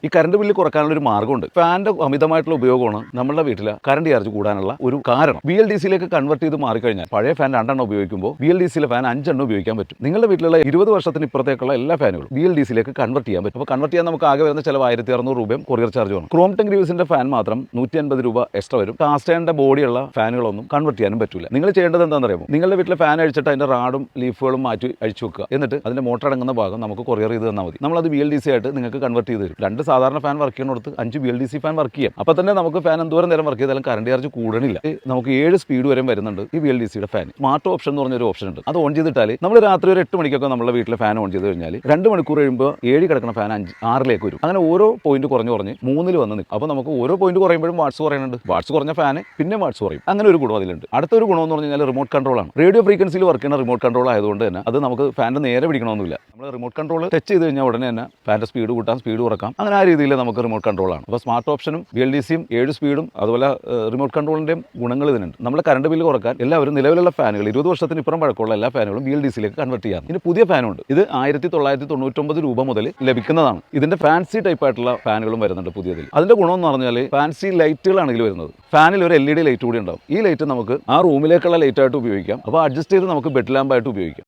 ഈ current bill കുറക്കാനുള്ള ഒരു മാർഗ്ഗമുണ്ട്. ഫാനിന്റെ അമിതമായിട്ടുള്ള ഉപയോഗമാണ് നമ്മുടെ വീട്ടിലെ കറണ്ട് ചാർജ് കൂടാനുള്ള ഒരു കാരണം. BLDCയിലേക്ക് കൺവേർട്ട് ചെയ്ത് മാറിക്കഴിഞ്ഞാൽ പഴയ ഫാൻ 2 എണ്ണം ഉപയോഗിക്കുമ്പോൾ BLDCയിലെ ഫാൻ 5 എണ്ണം ഉപയോഗിക്കാൻ പറ്റും. നിങ്ങളുടെ വീട്ടിലുള്ള 20 വർഷത്തിന് ഇപ്പുറത്തേക്കുള്ള എല്ലാ ഫാനുകളും BLDCയിലേക്ക് കൺവേർട്ട് ചെയ്യാൻ പറ്റും. അപ്പോൾ കൺവേർട്ട് ചെയ്യാൻ നമുക്ക് ആകെ വരുന്ന ചിലവ് 1600 രൂപയും കൊറിയർ ചാർജ് വേണം. ക്രോംപ്ടൺ ഗ്രീവ്സിന്റെ ഫാൻ മാത്രം 150 രൂപ എക്സ്ട്രാ വരും. കാസ്റ്റേണിന്റെ ബോഡിയുള്ള ഫാനുകളൊന്നും കൺവേർട്ട് ചെയ്യാനും പറ്റില്ല. നിങ്ങൾ ചെയ്യേണ്ടത് എന്താണെന്ന് അറിയാമോ? നിങ്ങളുടെ വീട്ടിലെ ഫാൻ അഴിച്ചിട്ട് അതിന്റെ റാഡും ലീഫുകളും മാറ്റി അഴിച്ചു വെക്കുക. എന്നിട്ട് അതിന്റെ മോട്ടർ അടങ്ങുന്ന ഭാഗം നമുക്ക് കൊറിയർ ചെയ്ത് തന്നാൽ മതി. നമ്മളത് BLDC ആയിട്ട് നിങ്ങൾക്ക് കൺവേർട്ട് ചെയ്ത് തരും. 2 സാധാരണ ഫാൻ വർക്ക് ചെയ്യുന്നിടത്ത് 5 BLDC ഫാൻ വർക്ക് ചെയ്യാം. അപ്പോൾ തന്നെ നമുക്ക് ഫാൻ എന്തോരം നേരം വർക്ക് ചെയ്താലും കറണ്ട് ചാർജ് കൂടണില്ല. നമുക്ക് 7 സ്പീഡ് വരെ വരുന്നുണ്ട് ഈ BLDCയുടെ ഫാൻ. സ്മാർട്ട് ഓപ്ഷൻ എന്ന് പറഞ്ഞൊരു ഓപ്ഷൻ ഉണ്ട്. അത് ഓൺ ചെയ്തിട്ടാൽ നമ്മൾ രാത്രി ഒരു 8 മണിക്കൊക്കെ നമ്മുടെ വീട്ടിലെ ഫാൻ ഓൺ ചെയ്ത് കഴിഞ്ഞാൽ 2 മണിക്കൂർ കഴിയുമ്പോൾ 7 കിടക്കുന്ന ഫാൻ 6ലേക്ക് വരും. അങ്ങനെ ഓരോ പോയിന്റ് കുറഞ്ഞ് 3ൽ വന്ന് നിൽക്കും. അപ്പോൾ നമുക്ക് ഓരോ പോയിന്റ് കുറയുമ്പോഴും വാട്ട്സ് കുറയുന്നുണ്ട്. വാട്ട്സ് കുറഞ്ഞ ഫാൻ പിന്നെ വാട്ട്സ് കുറയും. അങ്ങനെ ഒരു ഗുണം അതിലുണ്ട്. അടുത്തൊരു ഗുണം എന്ന് പറഞ്ഞാൽ റിമോട്ട് കൺട്രോൾ ആണ്. റേഡിയോ ഫ്രീക്വൻസിയിൽ വർക്ക് ചെയ്യുന്ന റിമോട്ട് കൺട്രോൾ ആയതുകൊണ്ട് തന്നെ അത് നമുക്ക് ഫാനിന്റെ നേരെ പിടിക്കണമെന്നില്ല. നമ്മൾ റിമോട്ട് കൺട്രോൾ ടച്ച് ചെയ്ത് കഴിഞ്ഞാൽ ഉടനെ തന്നെ ഫാൻ്റെ സ്പീഡ് കൂട്ടാം, സ്പീഡ് കുറക്കാം. അങ്ങനെ ആ രീതിയിൽ നമുക്ക് റിമോട്ട് കൺട്രോൾ ആണ്. അപ്പോൾ സ്മാർട്ട് ഓപ്ഷനും BLDCയും 7 സ്പീഡും അതുപോലെ റിമോട്ട് കൺട്രോളിന്റെയും ഗുണങ്ങൾ ഇതിനുണ്ട്. നമ്മുടെ കറണ്ട് ബില്ല് കുറക്കാൻ എല്ലാവരും നിലവിലുള്ള ഫാനുകൾ 20 വർഷത്തിന് ഇപ്പുറം പഴക്കമുള്ള എല്ലാ ഫാനുകളും BLDCയിലേക്ക് കൺവേർട്ട് ചെയ്യാം. ഇനി പുതിയ ഫാനുണ്ട്. ഇത് 1999 രൂപ മുതൽ ലഭിക്കുന്നതാണ്. ഇതിന്റെ ഫാൻസി ടൈപ്പ് ആയിട്ടുള്ള ഫാനുകളും വരുന്നുണ്ട് പുതിയതിൽ. അതിന്റെ ഗുണം എന്ന് പറഞ്ഞാൽ ഫാൻസി ലൈറ്റുകളാണെങ്കിൽ വരുന്നത് ഫാനിൽ ഒരു LED ലൈറ്റ് കൂടി ഉണ്ടാവും. ഈ ലൈറ്റ് നമുക്ക് ആ റൂമിലേക്കുള്ള ലൈറ്റ് ആയിട്ട് ഉപയോഗിക്കാം. അപ്പോൾ അഡ്ജസ്റ്റ് ചെയ്ത് നമുക്ക് ബെഡ് ലാമ്പായിട്ട് ഉപയോഗിക്കാം.